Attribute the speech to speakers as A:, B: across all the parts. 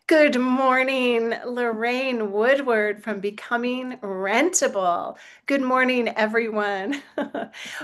A: Good morning, Lorraine Woodward from Becoming Rentable. Good morning, everyone.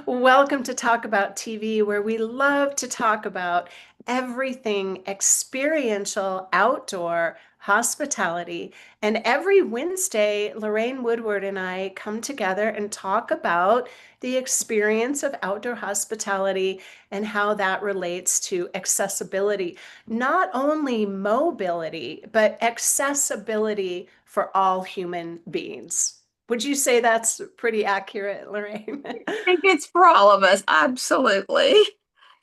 A: Welcome to Talk About TV, where we love to talk about everything experiential outdoor hospitality. And every Wednesday, Lorraine Woodward and I come together and talk about the experience of outdoor hospitality and how that relates to accessibility, not only mobility, but accessibility for all human beings. Would you say that's pretty accurate, Lorraine?
B: I think it's for all of us, absolutely.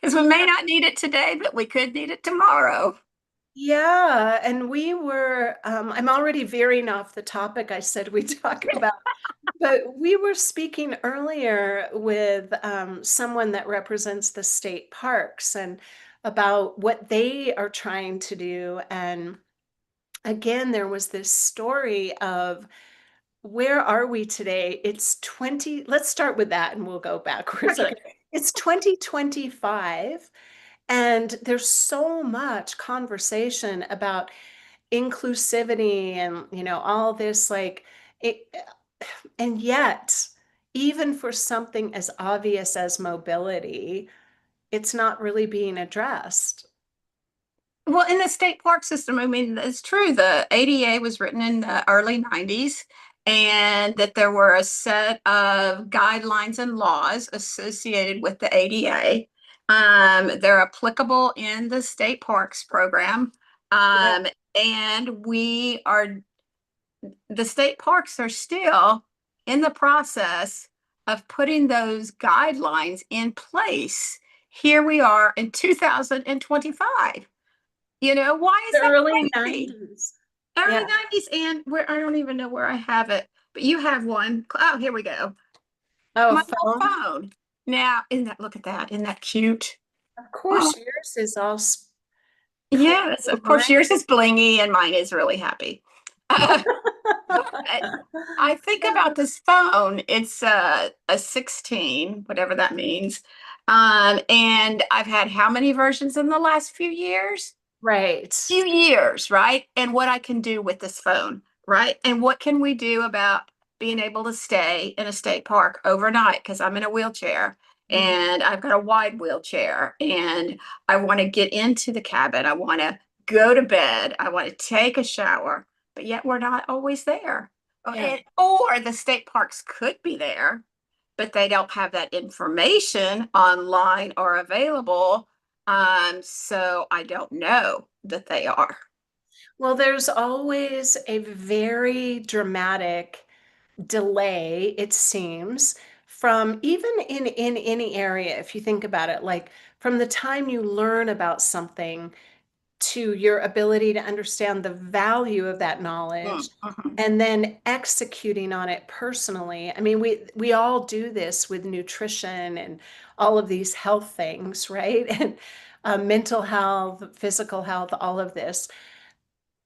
B: Because we may not need it today, but we could need it tomorrow.
A: Yeah, and I'm already veering off the topic I said we talk about, but we were speaking earlier with someone that represents the state parks and about what they are trying to do. And again, there was this story of where are we today? Let's start with that and we'll go backwards.
B: Okay.
A: Okay. It's 2025, and there's so much conversation about inclusivity and, all this it, and yet, even for something as obvious as mobility, it's not really being addressed.
B: Well, in the state park system, I mean, it's true. The ADA was written in the early 90s, and that there were a set of guidelines and laws associated with the ADA. They're applicable in the state parks program.
A: Yeah.
B: Um, and the state parks are still in the process of putting those guidelines in place. Here we are in 2025. Why
A: The
B: is that
A: early
B: crazy?
A: 90s.
B: Early
A: Yeah.
B: 90s, and where I don't even know where I have it, but you have one. Oh, here we go.
A: Oh,
B: My little
A: phone.
B: phone. Now, look at that. Isn't that cute?
A: Of
B: Oh,
A: course, yours is all clear
B: yes.
A: and
B: Of course,
A: bright.
B: yours is blingy and mine is really happy. But I think about
A: Yes.
B: this phone. It's a 16, whatever that means. And I've had how many versions in the last few years?
A: Right.
B: Few years, right? And what I can do with this phone, right? And what can we do about being able to stay in a state park overnight? Because I'm in a wheelchair
A: Mhm.
B: and I've got a wide wheelchair and I want to get into the cabin. I want to go to bed. I want to take a shower, but yet we're not always there.
A: Yeah.
B: Or the state parks could be there, but they don't have that information online or available. So I don't know that they are.
A: Well, there's always a very dramatic delay, it seems, from even in any area, if you think about it, like from the time you learn about something to your ability to understand the value of that knowledge
B: Mhm.
A: and then executing on it personally. I mean, we all do this with nutrition and all of these health things, right? And mental health, physical health, all of this.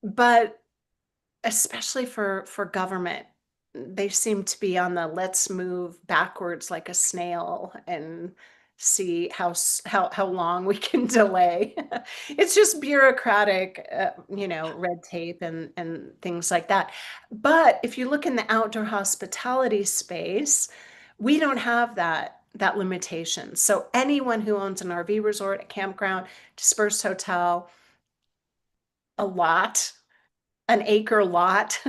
A: But especially for government, they seem to be on the let's move backwards like a snail and see how long we can delay. It's just bureaucratic, red tape and things like that. But if you look in the outdoor hospitality space, we don't have that limitation. So anyone who owns an RV resort, a campground, dispersed hotel, a lot, an acre lot,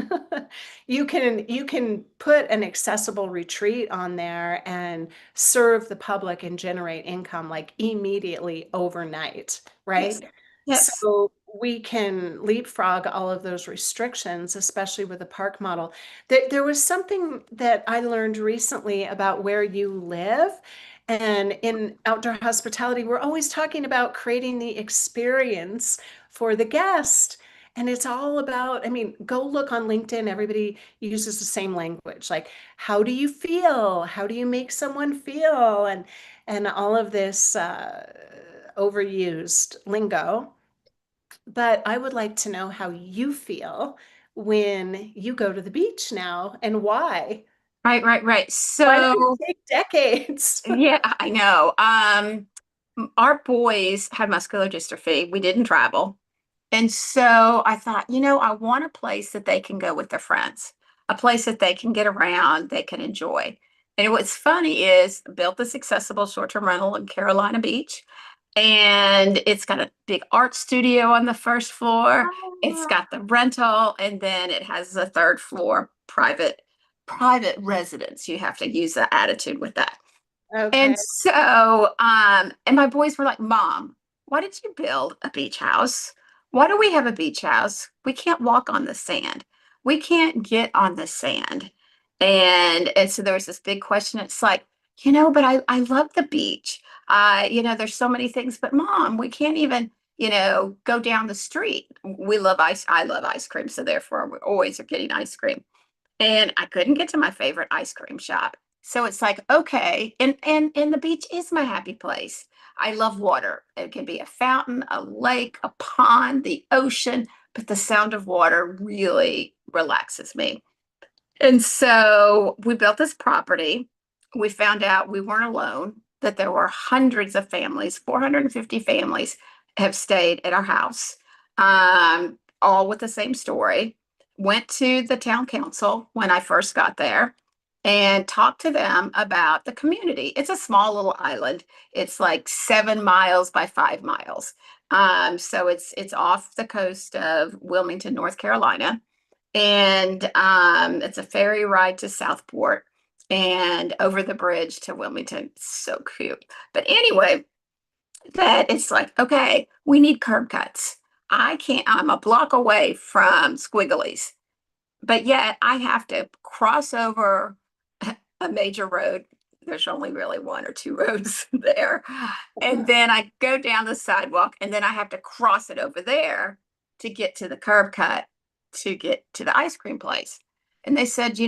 A: you can put an accessible retreat on there and serve the public and generate income like immediately overnight,
B: Yes.
A: right?
B: Yes.
A: So we can leapfrog all of those restrictions, especially with the park model. There was something that I learned recently about where you live. And in outdoor hospitality, we're always talking about creating the experience for the guest. And it's all about, I mean, go look on LinkedIn. Everybody uses the same language. Like, how do you feel? How do you make someone feel? And all of this overused lingo. But I would like to know how you feel when you go to the beach now and why.
B: Right, right, right.
A: Why did it
B: So,
A: take decades?
B: yeah, I know. Our boys had muscular dystrophy. We didn't travel. And so I thought, I want a place that they can go with their friends, a place that they can get around, they can enjoy. And what's funny is I built this accessible short-term rental in Carolina Beach, and it's got a big art studio on the first floor. It's got the rental, and then it has the third floor private residence. You have to use the attitude with that.
A: Okay.
B: And so, and my boys were like, Mom, why did you build a beach house? Why do we have a beach house? We can't walk on the sand. We can't get on the sand. And so there was this big question. It's like, but I love the beach. There's so many things, but Mom, we can't even, go down the street. We love ice. I love ice cream. So therefore we always are getting ice cream. And I couldn't get to my favorite ice cream shop. So it's like, okay, and the beach is my happy place. I love water. It can be a fountain, a lake, a pond, the ocean, but the sound of water really relaxes me. And so we built this property. We found out we weren't alone, that there were hundreds of families, 450 families have stayed at our house, all with the same story. Went to the town council when I first got there and talked to them about the community. It's a small little island. It's like 7 miles by 5 miles. So it's off the coast of Wilmington, North Carolina, and it's a ferry ride to Southport and over the bridge to Wilmington. So cute. But anyway, that it's like, okay, we need curb cuts. I'm a block away from Squigglies, but yet I have to cross over a major road. There's only really one or two roads there. And then I go down the sidewalk, and then I have to cross it over there to get to the curb cut to get to the ice cream place. And they said,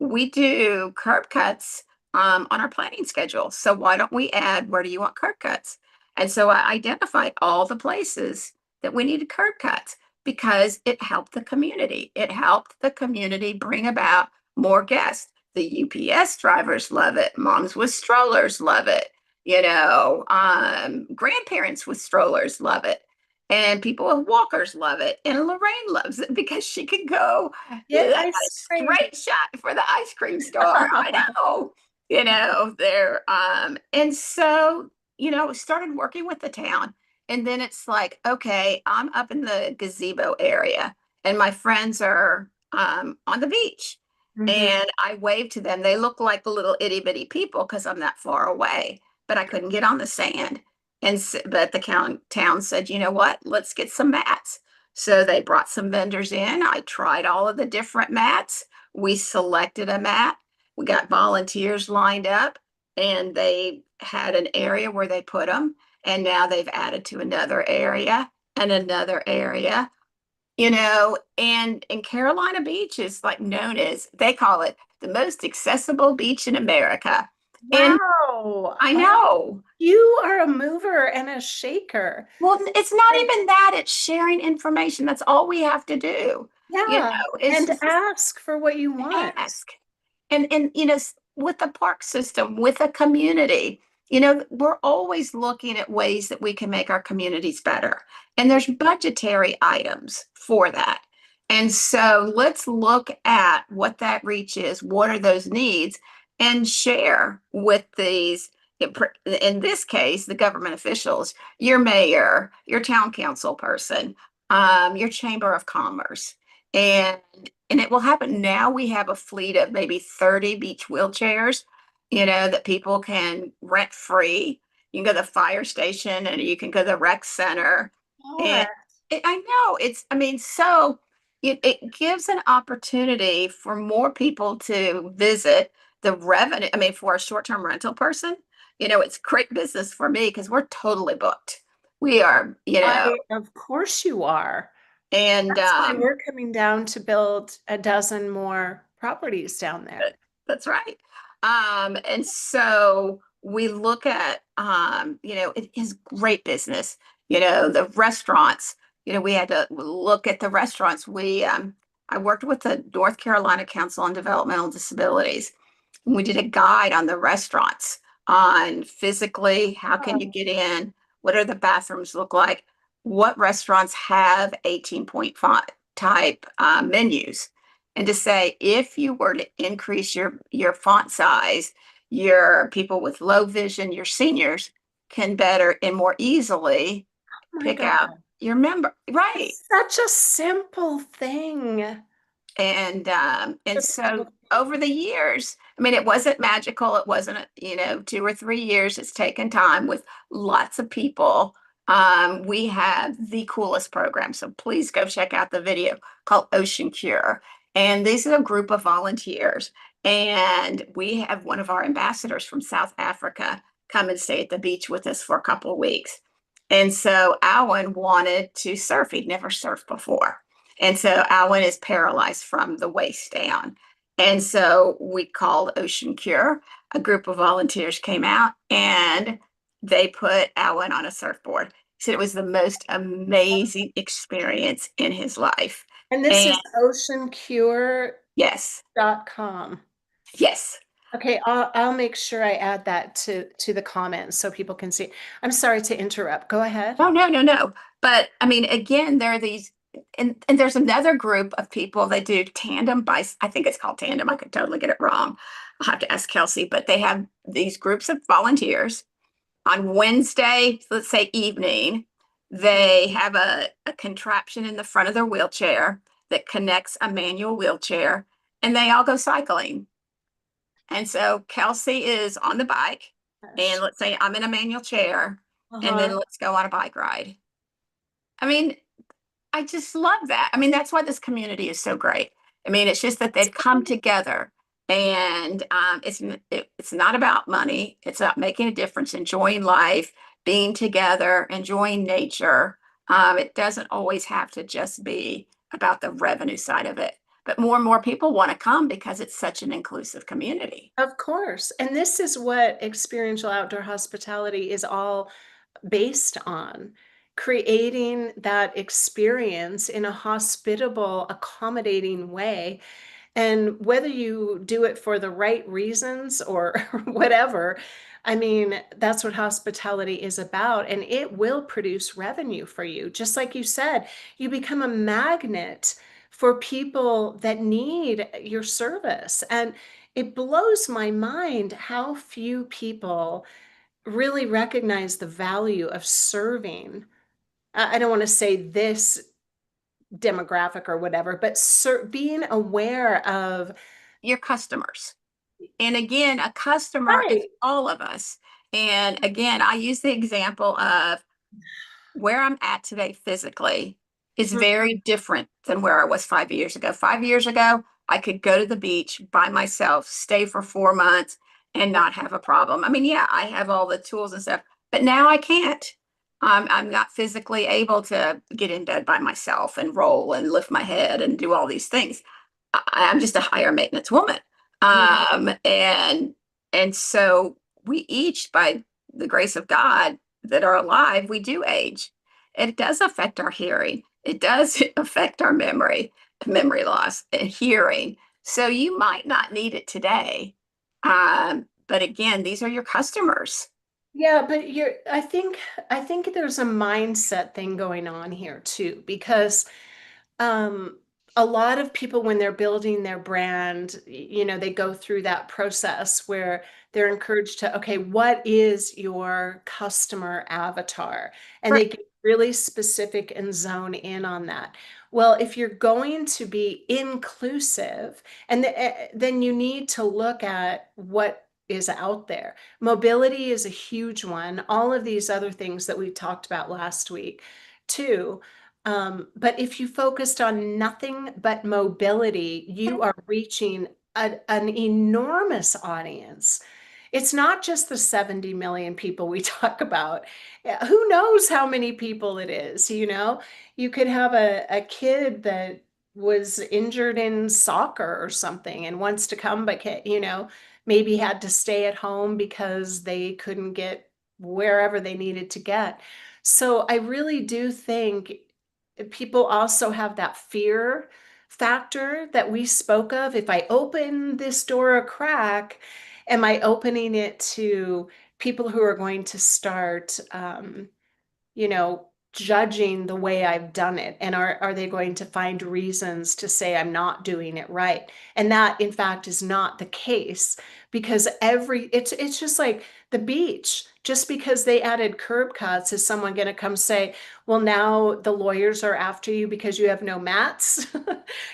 B: we do curb cuts on our planning schedule. So why don't we add, where do you want curb cuts? And so I identified all the places that we needed curb cuts because it helped the community. It helped the community bring about more guests. The UPS drivers love it. Moms with strollers love it. Grandparents with strollers love it. And people with walkers love it. And Lorraine loves it because she can go.
A: Get
B: I got a
A: ice cream.
B: straight shot for the ice cream store. I know, there. And so, started working with the town. And then it's like, okay, I'm up in the gazebo area and my friends are on the beach.
A: Mhm.
B: And I waved to them. They look like little itty bitty people because I'm that far away, but I couldn't get on the sand. But the town said, you know what? Let's get some mats. So they brought some vendors in. I tried all of the different mats. We selected a mat. We got volunteers lined up, and they had an area where they put them. And now they've added to another area and another area, and Carolina Beach is like known as, they call it the most accessible beach in America. And
A: Wow.
B: I know,
A: You are a mover and a shaker.
B: well, it's not even that, it's sharing information. That's all we have to do.
A: Yeah.
B: It's
A: And
B: just
A: ask for what you want.
B: ask. And with the park system, with a community, we're always looking at ways that we can make our communities better. And there's budgetary items for that. And so let's look at what that reach is, what are those needs, and share with these, in this case, the government officials, your mayor, your town council person, your chamber of commerce. And it will happen. Now we have a fleet of maybe 30 beach wheelchairs, that people can rent free. You can go to the fire station and you can go to the rec center. And
A: Sure.
B: I know I mean, so it gives an opportunity for more people to visit. The revenue, I mean, for a short-term rental person, it's great business for me because we're totally booked. We are,
A: Of course you are.
B: and
A: That's why we're coming down to build a dozen more properties down there.
B: that's right. And so we look at, it is great business. The restaurants, we had to look at the restaurants. I worked with the North Carolina Council on Developmental Disabilities. We did a guide on the restaurants on physically, how can you get in? What are the bathrooms look like? what restaurants have 18-point font type menus, and to say if you were to increase your font size, your people with low vision, your seniors can better and more easily
A: Oh my
B: pick
A: God.
B: out your member. Right.
A: It's such a simple thing.
B: And
A: Such a simple
B: so
A: thing.
B: over the years, I mean, it wasn't magical. It wasn't, 2 or 3 years. It's taken time with lots of people. We have the coolest program. So please go check out the video called Ocean Cure. And this is a group of volunteers. And we have one of our ambassadors from South Africa come and stay at the beach with us for a couple of weeks. And so Alan wanted to surf. He'd never surfed before. And so Alan is paralyzed from the waist down. And so we called Ocean Cure. A group of volunteers came out and they put Alan on a surfboard. He said it was the most amazing experience in his life.
A: And this
B: And
A: is oceancure.com.
B: yes, yes.
A: Okay, I'll make sure I add that to the comments so people can see. I'm sorry to interrupt. Go ahead.
B: Oh, no, no, no. But I mean, again, there are these, and there's another group of people that do tandem bikes. I think it's called tandem. I could totally get it wrong. I'll have to ask Kelsey, but they have these groups of volunteers on Wednesday, let's say evening. They have a contraption in the front of their wheelchair that connects a manual wheelchair, and they all go cycling. And so Kelsey is on the bike, and let's say I'm in a manual chair, and then
A: Uh-huh.
B: let's go on a bike ride. I mean, I just love that. I mean, that's why this community is so great. I mean, it's just that they've come together, and it's not about money. It's about making a difference, enjoying life, being together, enjoying nature. It doesn't always have to just be about the revenue side of it, but more and more people want to come because it's such an inclusive community.
A: Of course. And this is what experiential outdoor hospitality is all based on, creating that experience in a hospitable, accommodating way. And whether you do it for the right reasons or whatever, I mean, that's what hospitality is about. And it will produce revenue for you. Just like you said, you become a magnet for people that need your service. And it blows my mind how few people really recognize the value of serving. I don't want to say this demographic or whatever, but being aware of,
B: Your customers. And again, a customer is
A: right.
B: all of us. And again, I use the example of where I'm at today physically is
A: Mhm.
B: very different than where I was 5 years ago. 5 years ago, I could go to the beach by myself, stay for 4 months, and not have a problem. I mean, yeah, I have all the tools and stuff, but now I can't. I'm not physically able to get in bed by myself and roll and lift my head and do all these things. I'm just a higher maintenance woman.
A: Mhm.
B: And so we each, by the grace of God that are alive, we do age. It does affect our hearing. It does affect our memory loss and hearing. So you might not need it today. But again, these are your customers.
A: Yeah, but I think there's a mindset thing going on here too, because um a lot of people when they're building their brand, they go through that process where they're encouraged to, okay, what is your customer avatar? And
B: Right.
A: they get really specific and zone in on that. Well, if you're going to be inclusive, then you need to look at what is out there. Mobility is a huge one. All of these other things that we talked about last week, too. But if you focused on nothing but mobility, you are reaching an enormous audience. It's not just the 70 million people we talk about. Yeah, who knows how many people it is, you know? You could have a kid that was injured in soccer or something and wants to come, but maybe had to stay at home because they couldn't get wherever they needed to get. So I really do think people also have that fear factor that we spoke of. If I open this door a crack, am I opening it to people who are going to start, you know, judging the way I've done it? And are they going to find reasons to say I'm not doing it right? And that, in fact, is not the case because it's just like the beach. Just because they added curb cuts, is someone going to come say, well, now the lawyers are after you because you have no mats?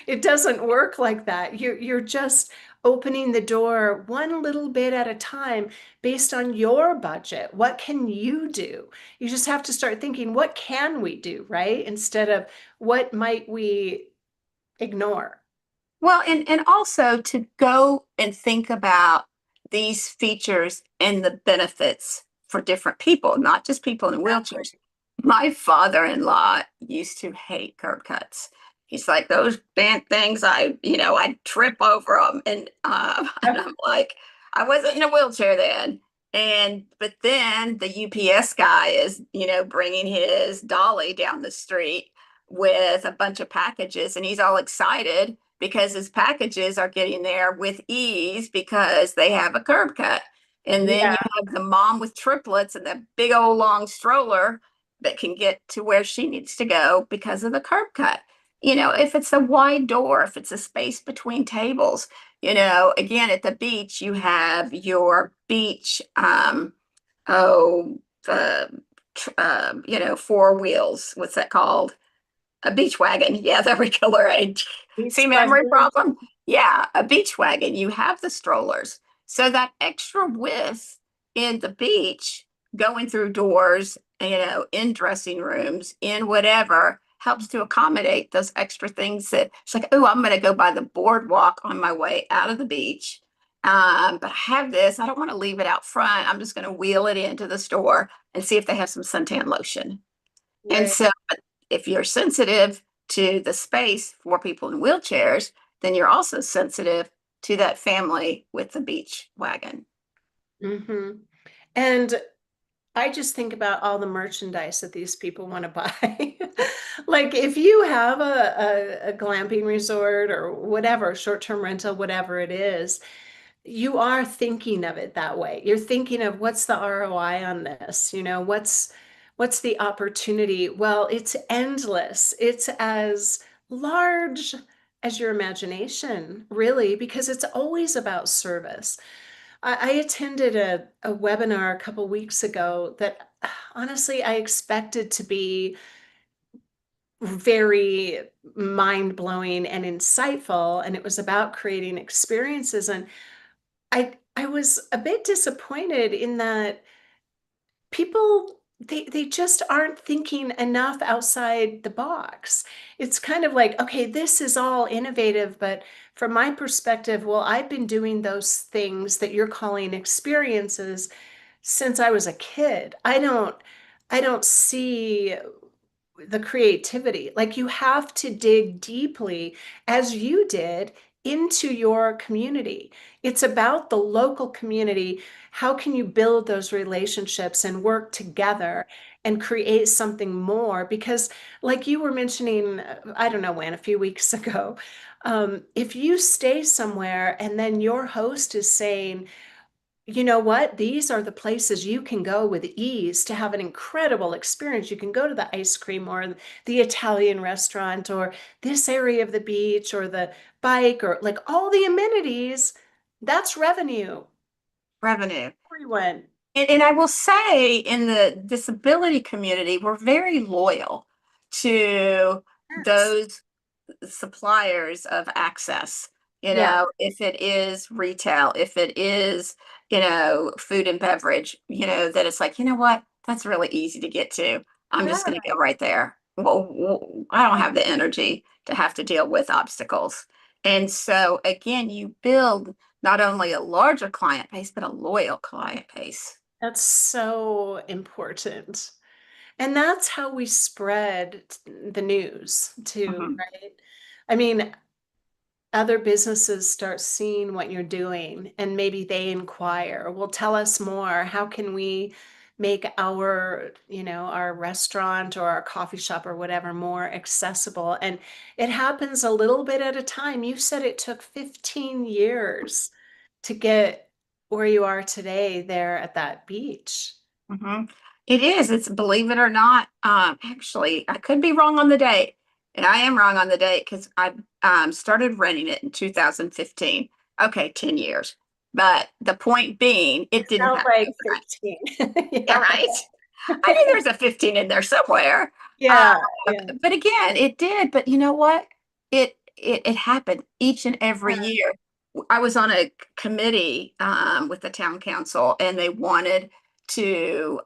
A: It doesn't work like that. You're just opening the door one little bit at a time based on your budget. What can you do? You just have to start thinking, what can we do, right? Instead of what might we ignore?
B: Well, and also to go and think about these features and the benefits for different people, not just people in
A: Exactly.
B: wheelchairs. My father-in-law used to hate curb cuts. He's like, those damn things, I trip over them. And, and
A: Yep.
B: I'm like, I wasn't in a wheelchair then. But then the UPS guy is, bringing his dolly down the street with a bunch of packages, and he's all excited because his packages are getting there with ease because they have a curb cut. And then you
A: Yeah.
B: have the mom with triplets and the big old long stroller that can get to where she needs to go because of the curb cut. If it's a wide door, if it's a space between tables, again, at the beach, you have your beach, oh, uh, four wheels. What's that called? A beach wagon. Yeah, there we go, Lorraine.
A: Beach
B: See, memory
A: buggy.
B: problem? Yeah, a beach wagon. You have the strollers. So that extra width in the beach, going through doors, in dressing rooms, in whatever, helps to accommodate those extra things that it's like, oh, I'm going to go by the boardwalk on my way out of the beach. But I have this. I don't want to leave it out front. I'm just going to wheel it into the store and see if they have some suntan lotion. And
A: Right.
B: so if you're sensitive to the space for people in wheelchairs, then you're also sensitive to that family with the beach wagon.
A: Hmm. And I just think about all the merchandise that these people want to buy. Like if you have a glamping resort or whatever, short-term rental, whatever it is, you are thinking of it that way. You're thinking of what's the ROI on this? What's the opportunity? Well, it's endless. It's as large as your imagination, really, because it's always about service. I attended a webinar a couple weeks ago that honestly I expected to be very mind-blowing and insightful, and it was about creating experiences. And I was a bit disappointed in that people they just aren't thinking enough outside the box. It's kind of like, okay, this is all innovative, but from my perspective, well, I've been doing those things that you're calling experiences since I was a kid. I don't see the creativity. Like you have to dig deeply, as you did, into your community. It's about the local community. How can you build those relationships and work together and create something more? Because, like you were mentioning, I don't know when, a few weeks ago, if you stay somewhere and then your host is saying, you know what? These are the places you can go with ease to have an incredible experience. You can go to the ice cream or the Italian restaurant or this area of the beach or the bike or like all the amenities. That's revenue.
B: Revenue.
A: Everyone.
B: And I will say in the disability community, we're very loyal to
A: Yes.
B: those suppliers of access.
A: Yeah.
B: If it is retail, if it is, food and beverage, that it's like, you know what, that's really easy to get to. I'm just
A: Yeah.
B: going to go right there. Well, I don't have the energy to have to deal with obstacles. And so again, you build not only a larger client base, but a loyal client base.
A: That's so important. And that's how we spread the news too,
B: Mhm.
A: right? I mean, other businesses start seeing what you're doing and maybe they inquire, well, tell us more. How can we make our restaurant or our coffee shop or whatever more accessible? And it happens a little bit at a time. You said it took 15 years to get where you are today there at that beach.
B: Mhm. It is. It's, believe it or not, actually, I could be wrong on the date. And I am wrong on the date because I started renting it in 2015. Okay, 10 years. But the point being, it didn't
A: Felt
B: happen
A: like
B: overnight.
A: 15.
B: Yeah,
A: Yeah.
B: right. I knew there was a 15 in there somewhere. Uh,
A: Yeah. Yeah.
B: but again, it did. But you know what? It happened each and every
A: Yeah.
B: year. I was on a committee with the town council, and they wanted to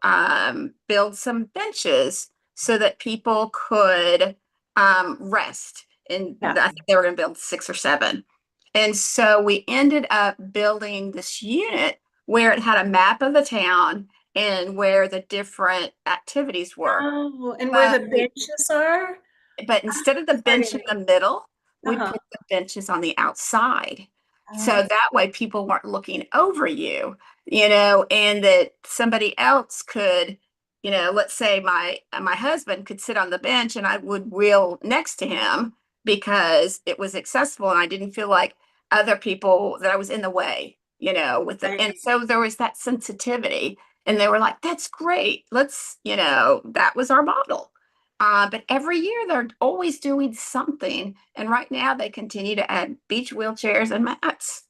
B: build some benches so that people could rest. And
A: Yeah.
B: I think they were going to build 6 or 7. And so we ended up building this unit where it had a map of the town and where the different activities were.
A: Oh, and where
B: But
A: the
B: we,
A: benches are?
B: but instead of the bench in
A: Exciting.
B: the middle, we
A: Uh-huh.
B: put the benches on the outside.
A: Oh,
B: So that way people weren't looking over you, and that somebody else could, let's say my husband could sit on the bench and I would wheel next to him because it was accessible and I didn't feel like other people that I was in the way, with it. And
A: right.
B: so there was that sensitivity and they were like, that's great. Let's, that was our model. But every year they're always doing something. And right now they continue to add beach wheelchairs and mats.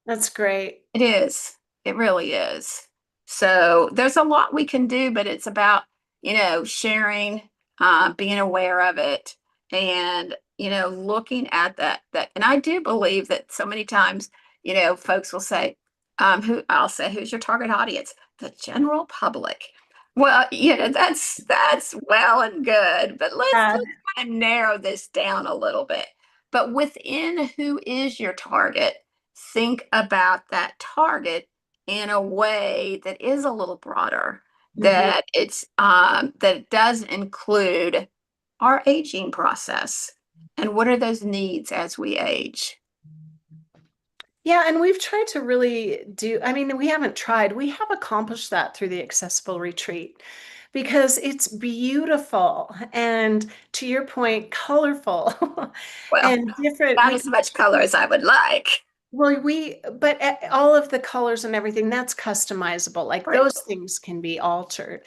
A: That's great.
B: It is. It really is. So there's a lot we can do, but it's about, sharing, being aware of it and, looking at that. And I do believe that so many times, folks will say, I'll say, who's your target audience? The general public. Well, that's well and good, but
A: Bad.
B: let's kind of narrow this down a little bit. But within who is your target, think about that target in a way that is a little broader,
A: Mhm.
B: that it does include our aging process and what are those needs as we age.
A: Yeah, and we've tried to really do, I mean, we haven't tried, we have accomplished that through the Accessible Retreat because it's beautiful and to your point, colorful
B: Well,
A: and different.
B: not as much color as I would like.
A: But all of the colors and everything, that's customizable. Like
B: Right.
A: those things can be altered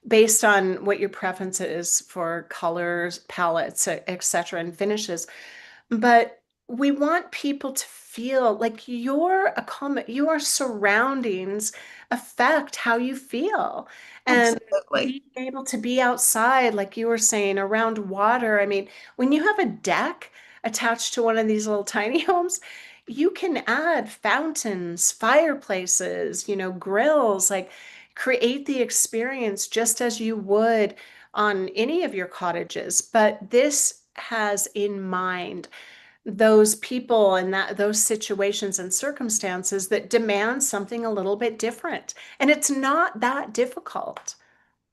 A: based on what your preference is for colors, palettes, etc., and finishes. But we want people to feel like your surroundings affect how you feel. And
B: Absolutely.
A: being able to be outside, like you were saying, around water. I mean, when you have a deck attached to one of these little tiny homes, you can add fountains, fireplaces, grills, like create the experience just as you would on any of your cottages. But this has in mind those people and those situations and circumstances that demand something a little bit different. And it's not that difficult.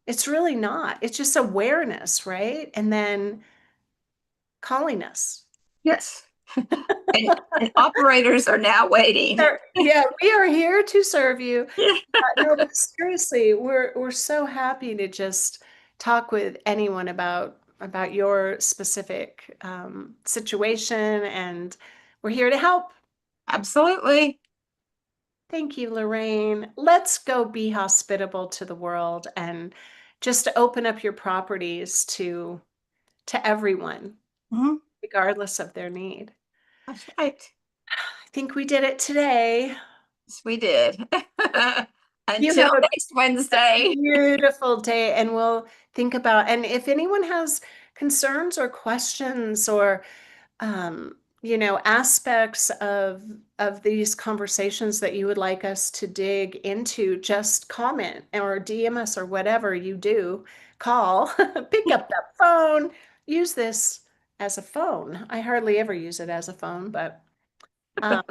A: It's really not. It's just awareness, right? And then calling us.
B: Yes. And operators are now waiting.
A: Yeah, we are here to serve you.
B: Yeah,
A: No, but seriously, we're so happy to just talk with anyone about your specific situation, and we're here to help.
B: absolutely.
A: Thank you, Lorraine. Let's go be hospitable to the world and just open up your properties to everyone,
B: Mhm.
A: regardless of their need.
B: That's right.
A: I think we did it today.
B: Yes, we did.
A: You
B: Until
A: have a
B: next Wednesday.
A: beautiful day, and we'll think about, and if anyone has concerns or questions or aspects of these conversations that you would like us to dig into, just comment or DM us or whatever you do. Call, pick up that phone, use this as a phone. I hardly ever use it as a phone, but um,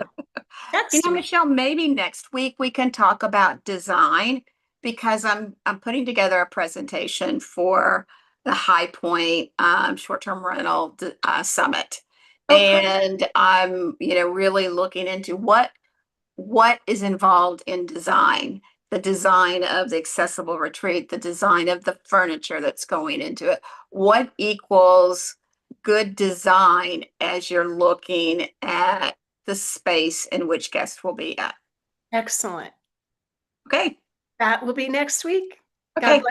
A: text me.
B: Michelle, maybe next week we can talk about design because I'm putting together a presentation for the High Point short-term rental summit.
A: Oh, perfect.
B: And I'm, really looking into what is involved in design, the design of the accessible retreat, the design of the furniture that's going into it. What equals good design as you're looking at the space in which guests will be at?
A: Excellent.
B: Okay.
A: That will be next week. God
B: Okay.
A: bless.